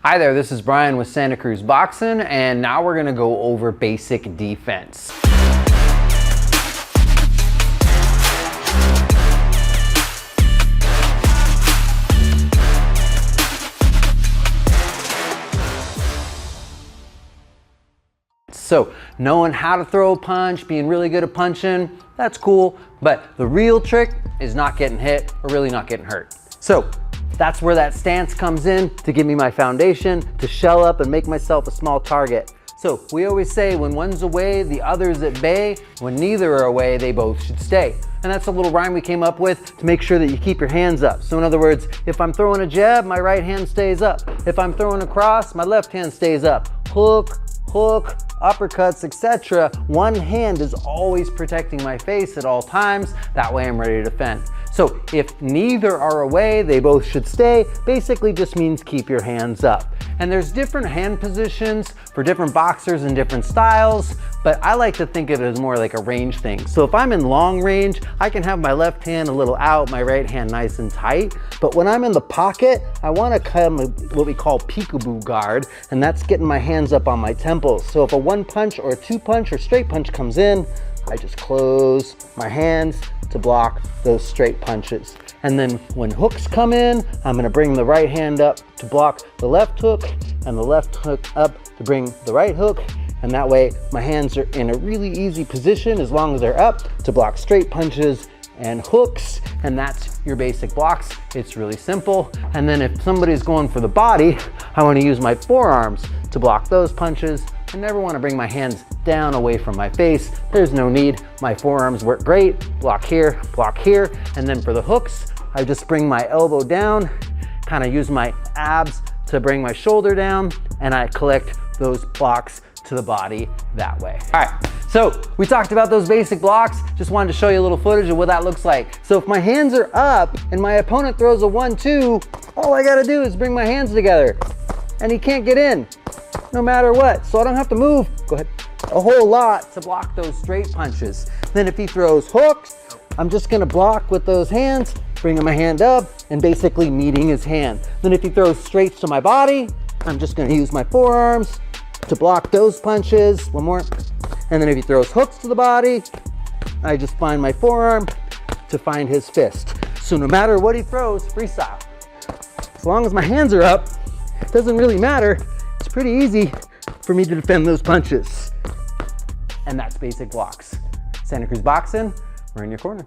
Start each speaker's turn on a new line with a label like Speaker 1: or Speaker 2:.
Speaker 1: Hi there, this is Brian with Santa Cruz Boxing, and now we're gonna go over basic defense. So knowing how to throw a punch, being really good at punching, that's cool, but the real trick is not getting hit or really not getting hurt. So that's where that stance comes in to give me my foundation, to shell up and make myself a small target. So we always say when one's away, the other's at bay. When neither are away, they both should stay. And that's a little rhyme we came up with to make sure that you keep your hands up. So in other words, if I'm throwing a jab, my right hand stays up. If I'm throwing a cross, my left hand stays up. Hook, hook, uppercuts, etc. One hand is always protecting my face at all times. That way I'm ready to defend. So if neither are away, they both should stay. Basically just means keep your hands up. And there's different hand positions for different boxers and different styles, but I like to think of it as more like a range thing. So if I'm in long range, I can have my left hand a little out, my right hand nice and tight. But when I'm in the pocket, I want to come what we call peekaboo guard, and that's getting my hands up on my temples. So if a one punch or a two punch or straight punch comes in, I just close my hands to block those straight punches. And then when hooks come in, I'm gonna bring the right hand up to block the left hook and the left hook up to bring the right hook. And that way my hands are in a really easy position as long as they're up to block straight punches and hooks. And that's your basic blocks. It's really simple. And then if somebody's going for the body, I wanna use my forearms to block those punches. I never wanna bring my hands down away from my face. There's no need. My forearms work great. Block here, and then for the hooks, I just bring my elbow down, kind of use my abs to bring my shoulder down, and I collect those blocks to the body that way. All right, so we talked about those basic blocks. Just wanted to show you a little footage of what that looks like. So if my hands are up and my opponent throws a 1-2, all I gotta do is bring my hands together, and he can't get in, no matter what. So I don't have to move, go ahead, a whole lot to block those straight punches. Then if he throws hooks, I'm just gonna block with those hands, bringing my hand up and basically meeting his hand. Then if he throws straights to my body, I'm just gonna use my forearms to block those punches. One more. And then if he throws hooks to the body, I just find my forearm to find his fist. So no matter what he throws, freestyle. As long as my hands are up, it doesn't really matter. It's pretty easy for me to defend those punches. And that's basic blocks. Santa Cruz Boxing, we're in your corner.